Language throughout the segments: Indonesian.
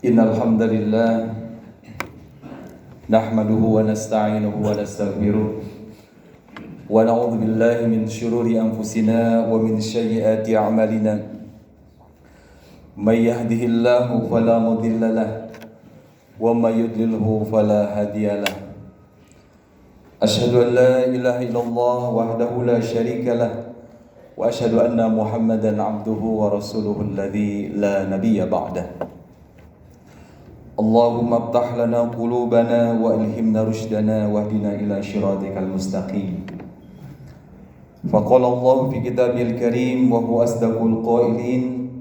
Innal hamdalillah nahmaduhu wa nasta'inuhu wa nastaghfiruh wa na'udzu billahi min shururi anfusina wa min sayyiati a'malina. May yahdihillahu fala mudilla lahu wa may yudlilhu fala hadiya lahu. Asyhadu an la ilaha illallah wahdahu la syarika lahu wa asyhadu anna Muhammadan 'abduhu wa rasuluhu alladzi la nabiyya ba'dahu. Allahumma aftah lana qulubana wa ilhimna rushdana wahdina ila syiratikal mustaqim. Faqala Allah fi kitabil karim wa huwa asdaqul qailin,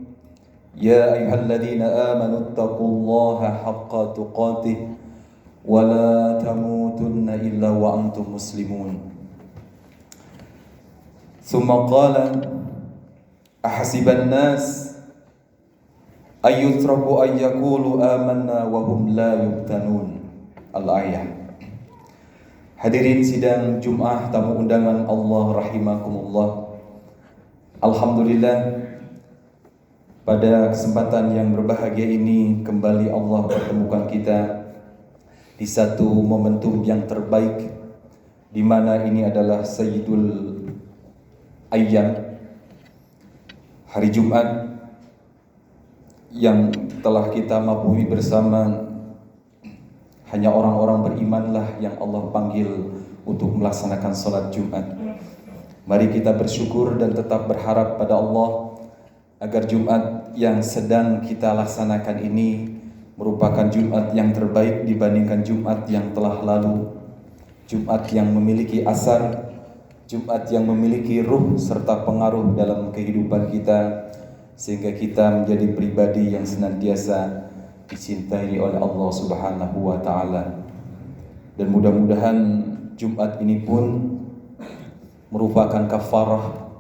ya ayyuhalladzina amanu taqullaha haqqa tuqatih wa la tamutunna illa wa antum muslimun. Thumma qala ahasiban nas ayyutraku ayyakulu amanna wa hum la yubtanun. Al-ayah. Hadirin sidang Jum'ah tamu undangan Allah rahimakumullah. Alhamdulillah, pada kesempatan yang berbahagia ini kembali Allah pertemukan kita di satu momentum yang terbaik, di mana ini adalah Sayyidul Ayyam, hari Jumat yang telah kita mabui bersama. Hanya orang-orang berimanlah yang Allah panggil untuk melaksanakan salat Jumat. Mari kita bersyukur dan tetap berharap pada Allah agar Jumat yang sedang kita laksanakan ini merupakan Jumat yang terbaik dibandingkan Jumat yang telah lalu. Jumat yang memiliki asar, Jumat yang memiliki ruh serta pengaruh dalam kehidupan kita, sehingga kita menjadi pribadi yang senantiasa dicintai oleh Allah Subhanahu wa taala. Dan mudah-mudahan Jumat ini pun merupakan kafarah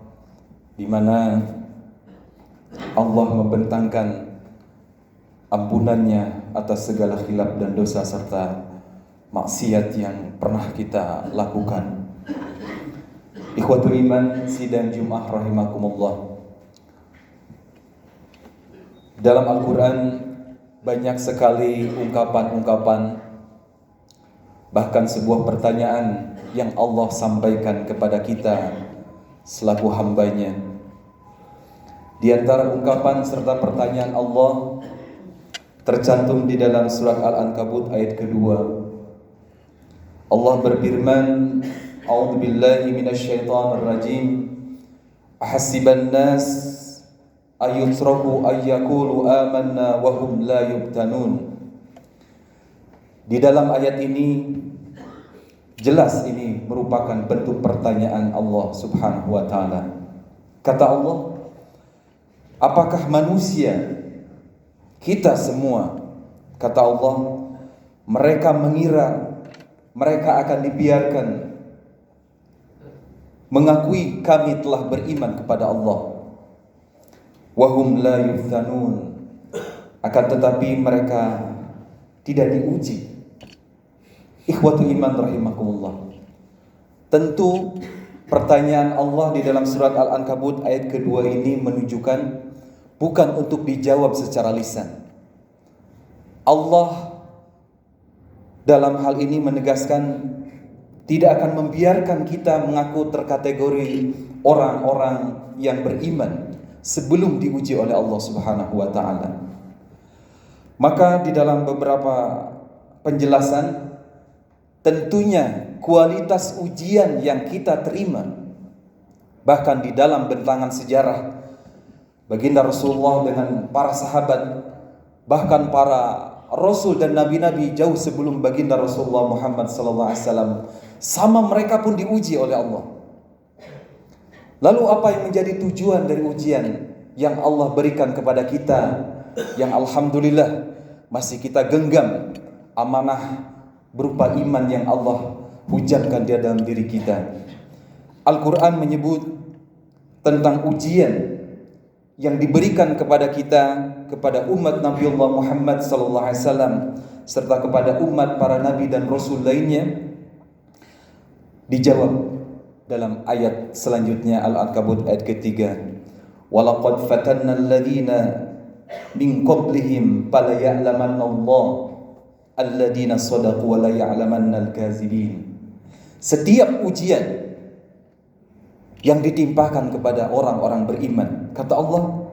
di mana Allah membentangkan ampunannya atas segala khilaf dan dosa serta maksiat yang pernah kita lakukan. Ikhwatul iman sidang Jum'ah rahimakumullah. Dalam Al-Quran banyak sekali ungkapan-ungkapan, bahkan sebuah pertanyaan yang Allah sampaikan kepada kita selaku hambanya. Di antara ungkapan serta pertanyaan Allah tercantum di dalam surat Al-Ankabut ayat kedua. Allah berfirman, A'udzubillahi minasyaitonirrajim. Ahasiban nas ayyutraku ayyakulu amanna wa hum la yubtanun. Di dalam ayat ini jelas ini merupakan bentuk pertanyaan Allah Subhanahu wa taala. Kata Allah, apakah manusia, kita semua, kata Allah, mereka mengira mereka akan dibiarkan mengakui kami telah beriman kepada Allah, wahum la yuftanun, akan tetapi mereka tidak diuji. Ikhwatu iman rahimakumullah. Tentu pertanyaan Allah di dalam surat Al-Ankabut ayat kedua ini menunjukkan bukan untuk dijawab secara lisan. Allah dalam hal ini menegaskan tidak akan membiarkan kita mengaku terkategori orang-orang yang beriman sebelum diuji oleh Allah Subhanahu wa taala. Maka di dalam beberapa penjelasan, tentunya kualitas ujian yang kita terima, bahkan di dalam bentangan sejarah baginda Rasulullah dengan para sahabat, bahkan para rasul dan nabi-nabi jauh sebelum baginda Rasulullah Muhammad sallallahu alaihi wasallam, sama mereka pun diuji oleh Allah. Lalu apa yang menjadi tujuan dari ujian yang Allah berikan kepada kita, yang alhamdulillah masih kita genggam amanah berupa iman yang Allah hujankan di dalam diri kita? Al-Quran menyebut tentang ujian yang diberikan kepada kita, kepada umat Nabiullah Muhammad sallallahu alaihi wasallam, serta kepada umat para nabi dan rasul lainnya, dijawab dalam ayat selanjutnya Al-Ankabut ayat ketiga. Walaqad fatanna alladhina min qablihim fala ya'lamanna Allah alladziina shadaqu wa la ya'lamanna al-kadzibin. Setiap ujian yang ditimpakan kepada orang-orang beriman, kata Allah,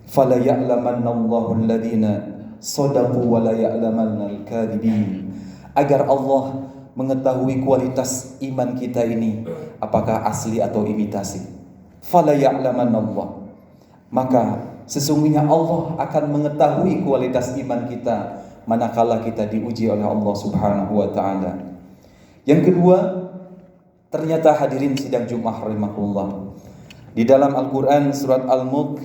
fala ya'lamanna Allahu alladziina shadaqu wa la ya'lamanna al-kadzibin, agar Allah mengetahui kualitas iman kita ini apakah asli atau imitasi. Fala ya'lamanna Allah, maka sesungguhnya Allah akan mengetahui kualitas iman kita manakala kita diuji oleh Allah Subhanahu wa taala. Yang kedua, ternyata hadirin sidang Jumat rahimakumullah, di dalam Al-Qur'an surat Al-Mulk,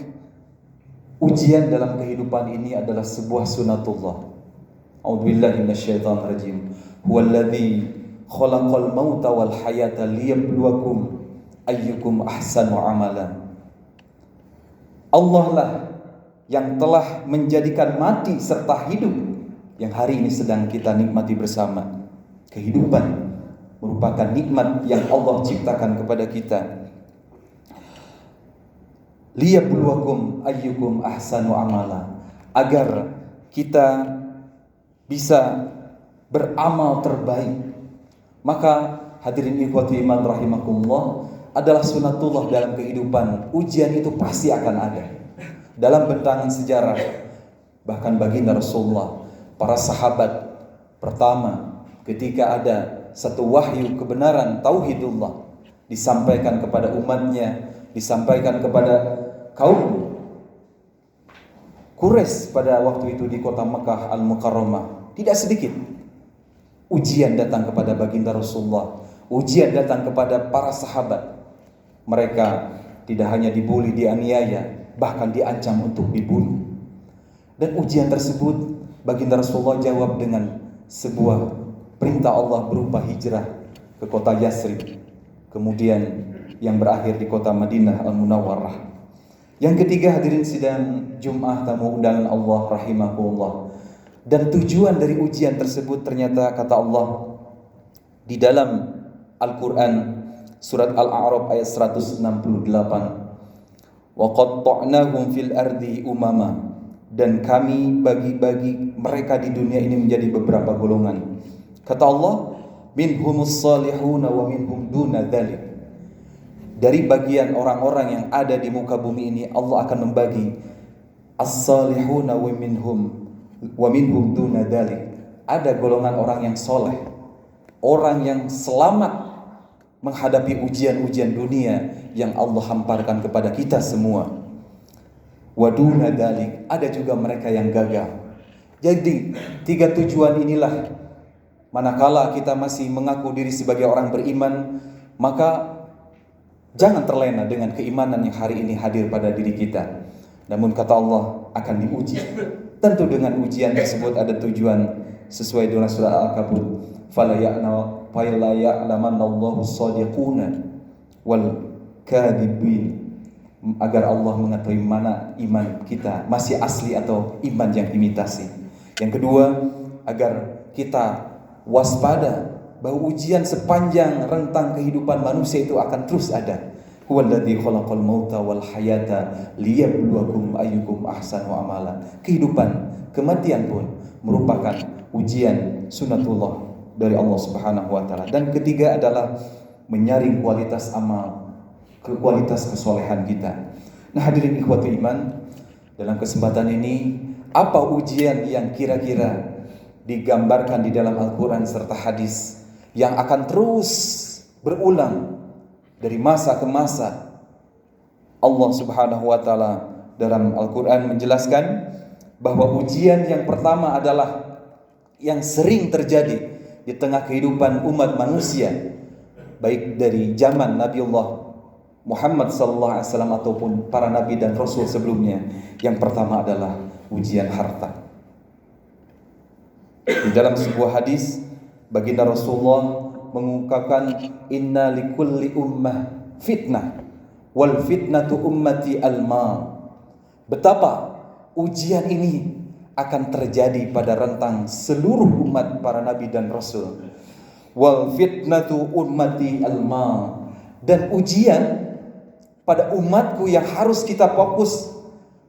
ujian dalam kehidupan ini adalah sebuah sunatullah. A'udzubillahi minasyaitonir rajim. Huwallazi khalaqal mauta wal hayata liyabluwakum ayyukum ahsanu amala. Allah lah yang telah menjadikan mati serta hidup yang hari ini sedang kita nikmati bersama. Kehidupan merupakan nikmat yang Allah ciptakan kepada kita. Liyabluwakum ayyukum ahsanu amala, agar kita bisa beramal terbaik. Maka hadirin ikhwati iman rahimakumullah, adalah sunatullah dalam kehidupan. Ujian itu pasti akan ada. Dalam bentangan sejarah, bahkan baginda Rasulullah, para sahabat pertama ketika ada satu wahyu kebenaran tauhidullah disampaikan kepada umatnya, disampaikan kepada kaum Quraisy pada waktu itu di kota Mekah Al-Mukarramah, tidak sedikit ujian datang kepada baginda Rasulullah, ujian datang kepada para sahabat. Mereka tidak hanya dibuli, dianiaya, bahkan diancam untuk dibunuh. Dan ujian tersebut baginda Rasulullah jawab dengan sebuah perintah Allah berupa hijrah ke kota Yasrib, kemudian yang berakhir di kota Madinah Al-Munawwarah. Yang ketiga, hadirin sidang Jumat tamu undangan Allah rahimahullah, dan tujuan dari ujian tersebut ternyata kata Allah di dalam Al-Quran surat Al-A'raf ayat 168, wa qatta'nahum fil ardi umama, dan kami bagi-bagi mereka di dunia ini menjadi beberapa golongan. Kata Allah, minhumus salihuna wa minhum duna dzalik. Dari bagian orang-orang yang ada di muka bumi ini, Allah akan membagi as-salihuna wa minhum duna dzalik. Ada golongan orang yang soleh, orang yang selamat menghadapi ujian-ujian dunia yang Allah hamparkan kepada kita semua. Wa duna dzalik, ada juga mereka yang gagal. Jadi, tiga tujuan inilah manakala kita masih mengaku diri sebagai orang beriman, maka jangan terlena dengan keimanan yang hari ini hadir pada diri kita. Namun kata Allah akan diuji. Tentu dengan ujian tersebut ada tujuan sesuai dengan surah Al-Kabut. Fala ya'lamanna Allahu shadiquna wal kadhibin, agar Allah mengetahui mana iman kita masih asli atau iman yang imitasi. Yang kedua, agar kita waspada bahwa ujian sepanjang rentang kehidupan manusia itu akan terus ada. Huwallazi khalaqal mauta wal hayata liyabluwakum ayyukum ahsanu amala. Kehidupan, kematian pun merupakan ujian sunatullah dari Allah Subhanahu wa taala. Dan ketiga adalah menyaring kualitas amal, kualitas kesolehan kita. Nah, hadirin ikhwati iman, dalam kesempatan ini apa ujian yang kira-kira digambarkan di dalam Al-Quran serta hadis yang akan terus berulang dari masa ke masa? Allah Subhanahu wa taala dalam Al-Quran menjelaskan bahwa ujian yang pertama adalah yang sering terjadi di tengah kehidupan umat manusia, baik dari zaman Nabiullah Muhammad sallallahu alaihi wasallam ataupun para nabi dan rasul sebelumnya. Yang pertama adalah ujian harta. Di dalam sebuah hadis, baginda Rasulullah mengungkapkan, inna likulli ummah fitnah wal fitnatu ummati al-mal. Betapa ujian ini akan terjadi pada rentang seluruh umat para nabi dan rasul. Wal fitnatu ummati al-mal, dan ujian pada umatku yang harus kita fokus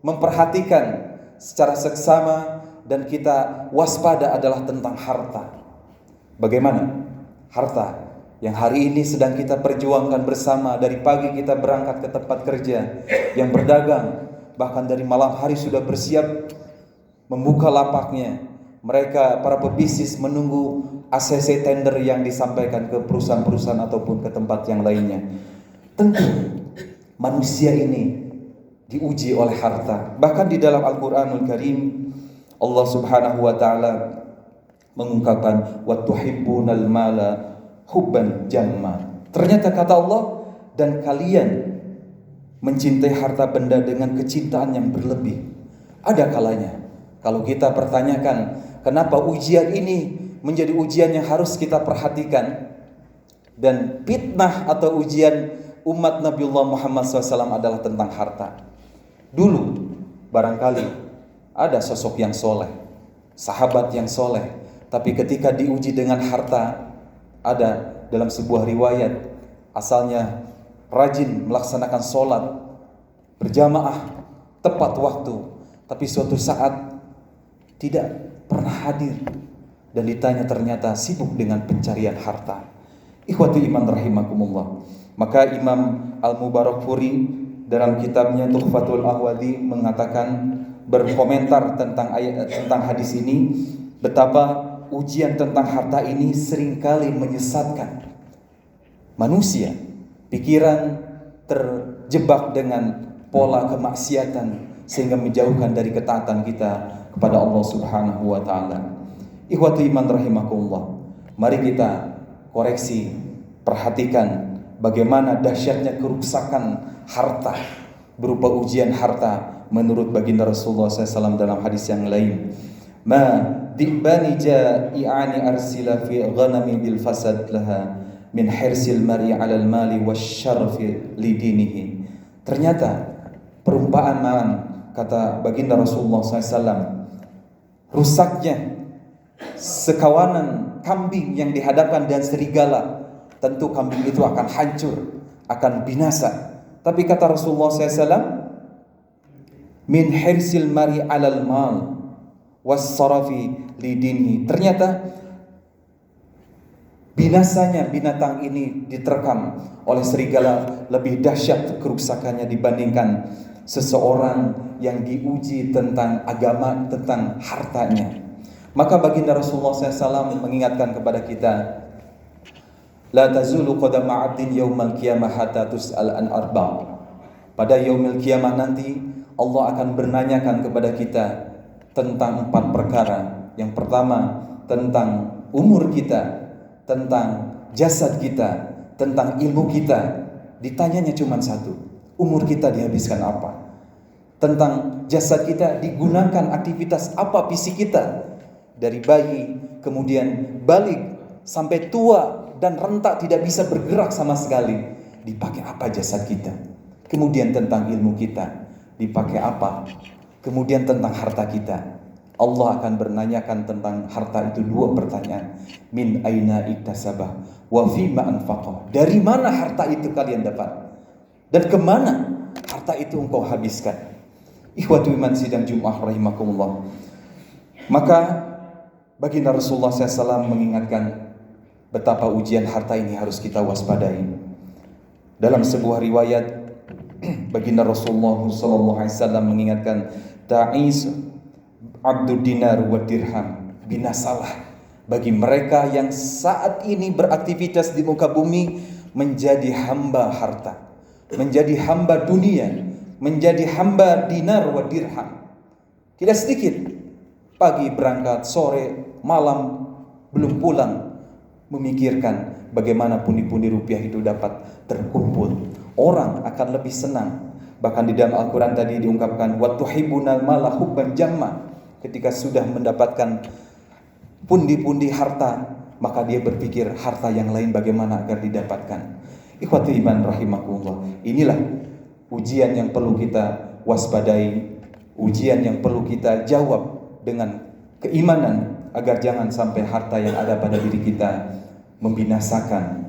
memperhatikan secara seksama dan kita waspada adalah tentang harta. Bagaimana harta yang hari ini sedang kita perjuangkan bersama, dari pagi kita berangkat ke tempat kerja, yang berdagang bahkan dari malam hari sudah bersiap membuka lapaknya. Mereka para pebisnis menunggu ACC tender yang disampaikan ke perusahaan-perusahaan ataupun ke tempat yang lainnya. Tentu manusia ini diuji oleh harta. Bahkan di dalam Al-Qur'anul Karim Allah Subhanahu wa taala mengungkapkan wa tuhibbunal mala hubban jamma. Ternyata kata Allah, dan kalian mencintai harta benda dengan kecintaan yang berlebih. Ada kalanya kalau kita pertanyakan, kenapa ujian ini menjadi ujian yang harus kita perhatikan, dan fitnah atau ujian umat Nabiullah Muhammad SAW adalah tentang harta. Dulu barangkali ada sosok yang soleh, sahabat yang soleh, tapi ketika diuji dengan harta, ada dalam sebuah riwayat asalnya rajin melaksanakan sholat berjamaah tepat waktu, tapi suatu saat tidak pernah hadir dan ditanya ternyata sibuk dengan pencarian harta. Ikhwati iman rahimakumullah. Maka Imam Al-Mubarakfuri dalam kitabnya Tuhfatul Ahwadi mengatakan, berkomentar tentang hadis ini, betapa ujian tentang harta ini seringkali menyesatkan manusia. Pikiran terjebak dengan pola kemaksiatan sehingga menjauhkan dari ketaatan kita kepada Allah Subhanahu wa taala. Ikhwati iman rahimakumullah. Mari kita koreksi, perhatikan bagaimana dahsyatnya kerusakan harta berupa ujian harta menurut baginda Rasulullah SAW dalam hadis yang lain. Ma dibani ja'i'ani arsila fi ghanami bil fasad laha min hirsil mar'i 'alal mali wasyarfi lidinihi. Ternyata perumpamaan kata baginda Rasulullah SAW, rusaknya sekawanan kambing yang dihadapkan dengan serigala, tentu kambing itu akan hancur, akan binasa. Tapi kata Rasulullah SAW, min hirsil mari alal mal wassarafi lidinhi. Ternyata binasanya binatang ini diterkam oleh serigala lebih dahsyat kerusakannya dibandingkan seseorang yang diuji tentang agama, tentang hartanya. Maka baginda Rasulullah SAW mengingatkan kepada kita, la tazulu qadama 'abdin yaumal qiyamah hatta tus'al an arba'. Pada yaumil qiyamah nanti Allah akan menanyakan kepada kita tentang 4 perkara. Yang pertama tentang umur kita, tentang jasad kita, tentang ilmu kita. Ditanyanya cuma satu, umur kita dihabiskan apa? Tentang jasad kita digunakan aktivitas apa fisik kita, dari bayi kemudian balik sampai tua dan rentak tidak bisa bergerak sama sekali, dipakai apa jasad kita? Kemudian tentang ilmu kita dipakai apa? Kemudian tentang harta kita, Allah akan menanyakan tentang harta itu 2 pertanyaan. Min aina iktasabah wa fima anfaqah. Dari mana harta itu kalian dapat? Dan kemana harta itu engkau habiskan? Ikhwatu iman sidang Jum'ah rahimakumullah. Maka baginda Rasulullah SAW mengingatkan betapa ujian harta ini harus kita waspadai. Dalam sebuah riwayat baginda Rasulullah SAW mengingatkan, ta'is abdud dinar wa dirham, binasalah bagi mereka yang saat ini beraktivitas di muka bumi menjadi hamba harta, menjadi hamba dunia, menjadi hamba dinar wa dirham. Tidak sedikit pagi berangkat, sore, malam belum pulang, memikirkan bagaimana pundi-pundi rupiah itu dapat terkumpul. Orang akan lebih senang. Bahkan di dalam Al-Quran tadi diungkapkan, wa tuhibbunal mala hubban jamma. Ketika sudah mendapatkan pundi-pundi harta, maka dia berpikir harta yang lain bagaimana agar didapatkan. Ikhwati iman rahimakumullah. Inilah ujian yang perlu kita waspadai, ujian yang perlu kita jawab dengan keimanan, agar jangan sampai harta yang ada pada diri kita membinasakan.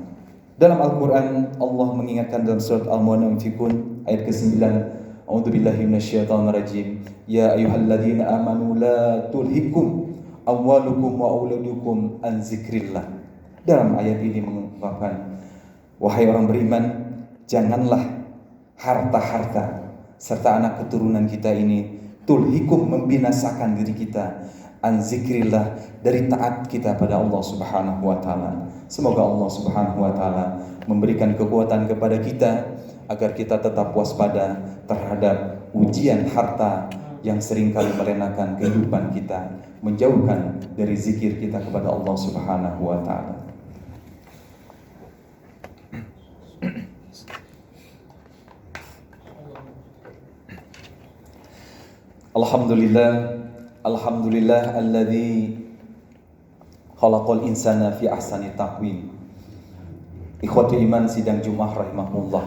Dalam Al-Quran Allah mengingatkan dalam surat Al-Munafikun ayat ke-9, A'udzubillahi minasyaitonirrajim. Ya ayyuhalladzina amanu la tulhikum amwalukum wa auladukum an zikrillah. Dalam ayat ini mengungkapkan, wahai orang beriman, janganlah harta-harta serta anak keturunan kita ini tulhikum, membinasakan diri kita, an zikrillah, dari taat kita pada Allah Subhanahu wa taala. Semoga Allah Subhanahu wa taala memberikan kekuatan kepada kita agar kita tetap waspada terhadap ujian harta yang seringkali melenakan kehidupan kita, menjauhkan dari zikir kita kepada Allah Subhanahu wa taala. Alhamdulillah alladzi khalaqal insana fi ahsani taqwim. Ikhwati iman sidang Jumat rahimahullah.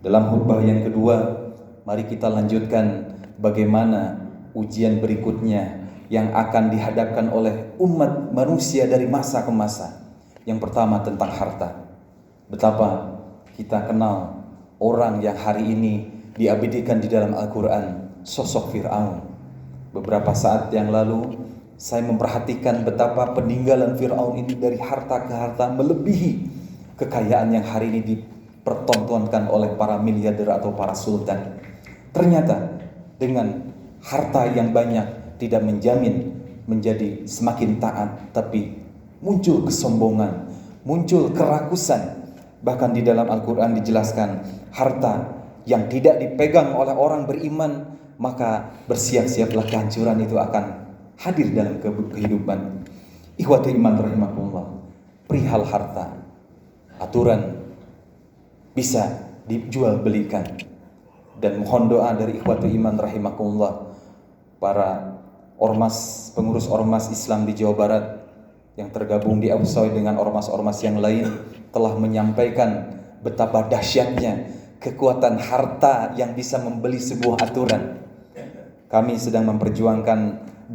Dalam khutbah yang kedua, mari kita lanjutkan bagaimana ujian berikutnya yang akan dihadapkan oleh umat manusia dari masa ke masa. Yang pertama tentang harta. Betapa kita kenal orang yang hari ini diabadikan di dalam Al-Quran, sosok Fir'aun. Beberapa saat yang lalu saya memperhatikan betapa peninggalan Fir'aun ini dari harta ke harta melebihi kekayaan yang hari ini dipertontonkan oleh para miliarder atau para sultan. Ternyata dengan harta yang banyak tidak menjamin menjadi semakin taat, tapi muncul kesombongan, muncul kerakusan. Bahkan di dalam Al-Quran dijelaskan, harta yang tidak dipegang oleh orang beriman, maka bersiap-siaplah kehancuran itu akan hadir dalam kehidupan. Ikhwati iman rahimakumullah, perihal harta, aturan bisa dijual belikan, dan mohon doa dari ikhwati iman rahimakumullah, para ormas, pengurus ormas Islam di Jawa Barat yang tergabung di Absoi dengan ormas-ormas yang lain telah menyampaikan betapa dahsyatnya kekuatan harta yang bisa membeli sebuah aturan. Kami sedang memperjuangkan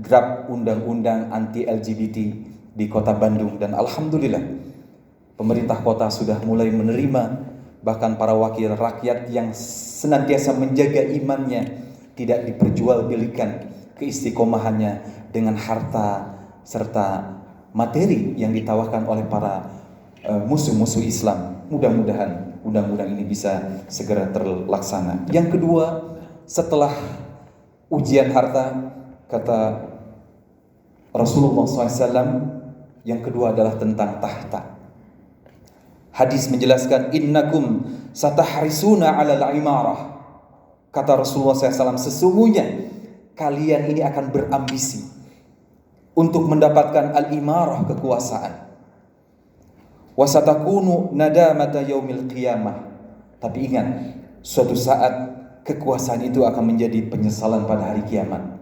draft undang-undang anti LGBT di Kota Bandung, dan alhamdulillah pemerintah kota sudah mulai menerima. Bahkan para wakil rakyat yang senantiasa menjaga imannya tidak diperjualbelikan keistiqomahannya dengan harta serta materi yang ditawarkan oleh para musuh-musuh Islam. Mudah-mudahan ini bisa segera terlaksana. Yang kedua, setelah ujian harta, kata Rasulullah SAW, yang kedua adalah tentang tahta. Hadis menjelaskan, innakum satahrisuna alal imarah. Kata Rasulullah SAW, sesungguhnya kalian ini akan berambisi untuk mendapatkan al-imarah, kekuasaan. Wasatakunu nadamata yaumil qiyamah. Tapi ingat, suatu saat kekuasaan itu akan menjadi penyesalan pada hari kiamat.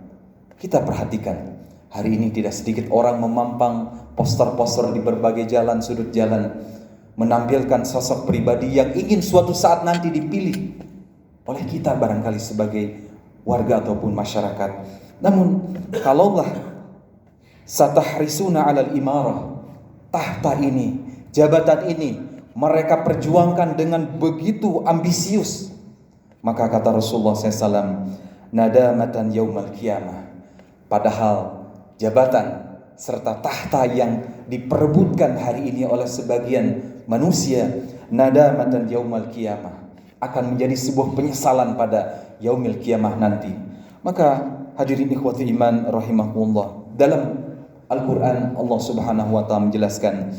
Kita perhatikan, hari ini tidak sedikit orang memampang poster-poster di berbagai jalan, sudut jalan, menampilkan sosok pribadi yang ingin suatu saat nanti dipilih oleh kita barangkali sebagai warga ataupun masyarakat. Namun kalaulah satahrisuna alal imarah, tahta ini, jabatan ini mereka perjuangkan dengan begitu ambisius, maka kata Rasulullah SAW, nadamatan yaumal qiyamah. Padahal jabatan serta tahta yang diperebutkan hari ini oleh sebagian manusia, nadamatan yaumal qiyamah, akan menjadi sebuah penyesalan pada yaumil qiyamah nanti. Maka hadirin ikhwati iman rahimahullah, dalam Al-Quran Allah Subhanahu wa ta'ala menjelaskan,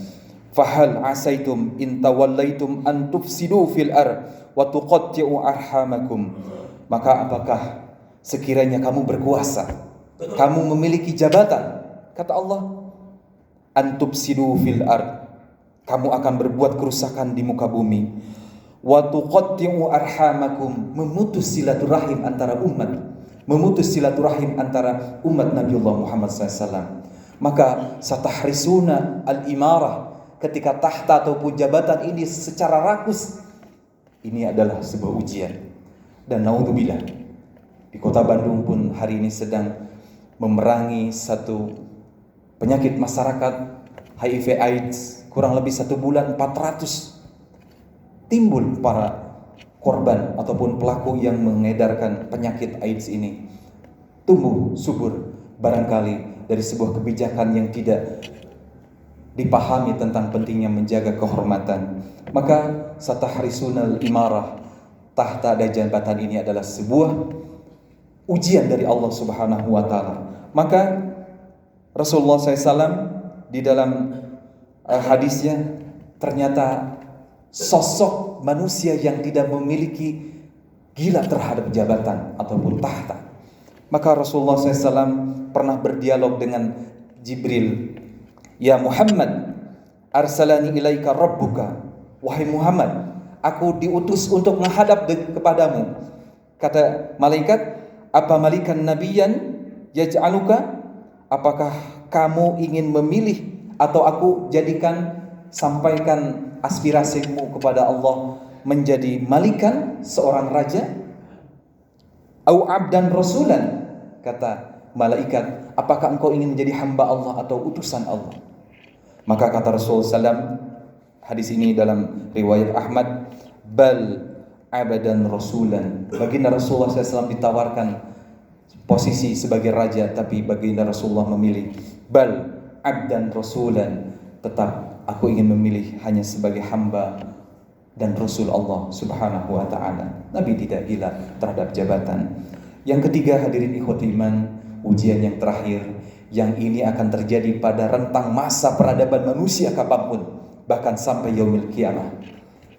fahal asaitum in tawallaitum an tufsidu fil ard wa tuqatti'u arhamakum. Maka apakah sekiranya kamu berkuasa, kamu memiliki jabatan, kata Allah, an tufsidu fil ard, kamu akan berbuat kerusakan di muka bumi, wa tuqatti'u arhamakum, memutus silaturahim antara umat, memutus silaturahim antara umat Nabiullah Muhammad SAW. Maka satahrisuna al-imarah, ketika tahta ataupun jabatan ini secara rakus, ini adalah sebuah ujian. Dan naudzubillah, di Kota Bandung pun hari ini sedang memerangi satu penyakit masyarakat, HIV AIDS. Kurang lebih 1 bulan 400 timbul para korban ataupun pelaku yang mengedarkan penyakit AIDS ini tumbuh subur barangkali dari sebuah kebijakan yang tidak dipahami tentang pentingnya menjaga kehormatan. Maka satahrisunal imarah, tahta ada jabatan ini adalah sebuah ujian dari Allah Subhanahu wa taala. Maka Rasulullah SAW di dalam hadisnya ternyata sosok manusia yang tidak memiliki gila terhadap jabatan ataupun tahta. Maka Rasulullah SAW pernah berdialog dengan Jibril, "Ya Muhammad, arsalani ilaika rabbuka." Wahai Muhammad, aku diutus untuk menghadap kepadamu. Kata malaikat, "Apa malikan nabiyan yaj'aluka?" Apakah kamu ingin memilih atau aku jadikan, sampaikan aspirasimu kepada Allah menjadi malikan, seorang raja? Au abdan rasulan, kata malaikat, apakah engkau ingin menjadi hamba Allah atau utusan Allah? Maka kata Rasulullah SAW, hadis ini dalam riwayat Ahmad, bal abadan rasulan. Baginda Rasulullah SAW ditawarkan posisi sebagai raja, tapi baginda Rasulullah memilih bal abdan rasulan, tetap aku ingin memilih hanya sebagai hamba dan Rasul Allah Subhanahu wa ta'ala. Nabi tidak gila terhadap jabatan. Yang ketiga, hadirin ikhwati iman, ujian yang terakhir, yang ini akan terjadi pada rentang masa peradaban manusia kapanpun, bahkan sampai yaumil kiamah.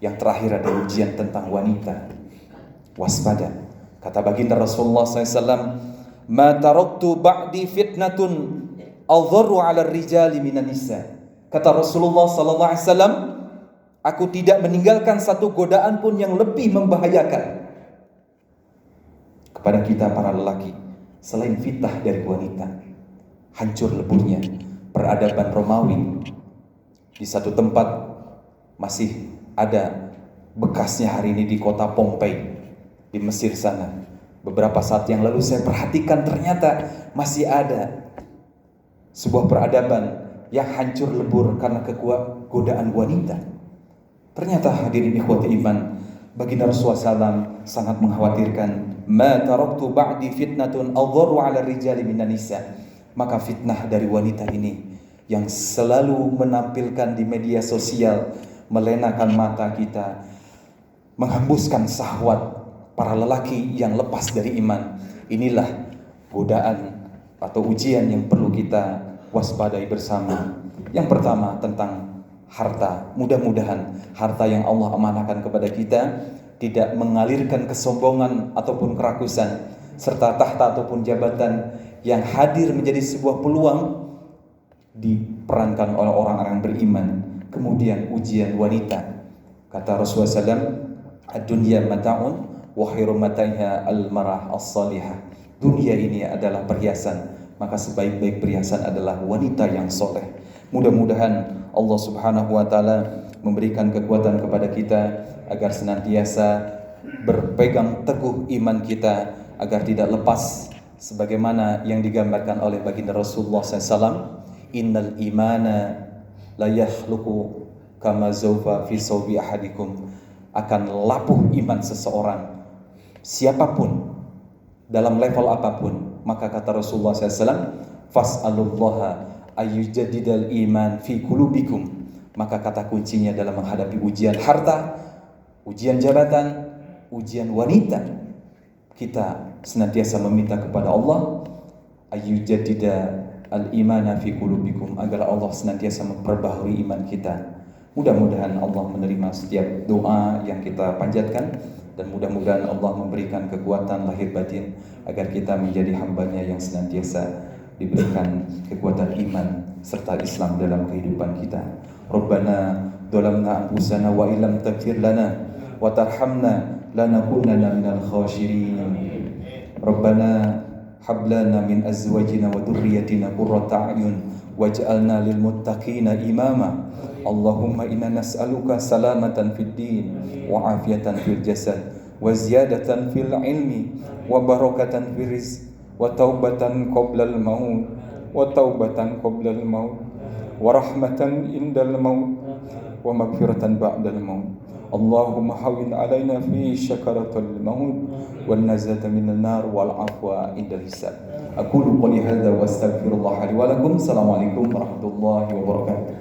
Yang terakhir adalah ujian tentang wanita. Waspada. Kata baginda Rasulullah SAW, "Ma taraktu ba'di fitnatun adharru 'ala rijali minan nisa." Kata Rasulullah SAW, aku tidak meninggalkan satu godaan pun yang lebih membahayakan kepada kita para lelaki selain fitnah dari wanita. Hancur leburnya peradaban Romawi. Di satu tempat masih ada bekasnya hari ini di kota Pompei di Mesir sana. Beberapa saat yang lalu saya perhatikan ternyata masih ada sebuah peradaban yang hancur lebur karena godaan wanita. Ternyata hadirin ikhwati iman, baginda Rasulullah SAW sangat mengkhawatirkan, ma taraktu ba'di fitnatun adharru 'ala rijali minan nisa. Maka fitnah dari wanita ini yang selalu menampilkan di media sosial, melenakan mata kita, menghembuskan syahwat para lelaki yang lepas dari iman. Inilah godaan atau ujian yang perlu kita waspadai bersama. Yang pertama tentang harta. Mudah-mudahan harta yang Allah amanahkan kepada kita tidak mengalirkan kesombongan ataupun kerakusan, serta tahta ataupun jabatan yang hadir menjadi sebuah peluang diperankan oleh orang-orang beriman. Kemudian ujian wanita. Kata Rasulullah SAW, ad-dunya mata'un wa khairu mataiha al-marah as-salihah. Dunia ini adalah perhiasan, maka sebaik-baik perhiasan adalah wanita yang soleh. Mudah-mudahan Allah Subhanahu wa ta'ala memberikan kekuatan kepada kita agar senantiasa berpegang teguh iman kita, agar tidak lepas sebagaimana yang digambarkan oleh baginda Rasulullah SAW, innal imana la yakhluqu kama zawfa fi sawbi ahadikum. Akan lapuh iman seseorang siapapun dalam level apapun. Maka kata Rasulullah SAW, fas'alullaha ayyujaddidal iman fi qulubikum. Maka kata kuncinya dalam menghadapi ujian harta, ujian jabatan, ujian wanita, kita senantiasa meminta kepada Allah ayyujaddida al-imana fi qulubikum, agar Allah senantiasa memperbaharui iman kita. Mudah-mudahan Allah menerima setiap doa yang kita panjatkan, dan mudah-mudahan Allah memberikan kekuatan lahir batin agar kita menjadi hamba-Nya yang senantiasa diberikan kekuatan iman serta Islam dalam kehidupan kita. Rabbana dhalamna anfusana wa illam taghfir lana wa tarhamna lanakunanna minal khashirin. Rabbana hab lana min azwajina wa dhurriyyatina qurrata a'yun waj'alna lil muttaqina imama. Allahumma inna nas'aluka salamatan fid din wa afiyatan fil jasad wa ziyadatan fil ilmi wa barakatan fil rizq wa taubatan qoblal maut wa taubatan qoblal maut wa rahmatan indal maut wa maghfiratan ba'dal maut اللهم هون علينا في شكرة الموت والنجاة من النار والعفو عند الحساب. أقول قولي هذا وأستغفر الله لي ولكم. السلام عليكم ورحمة الله وبركاته.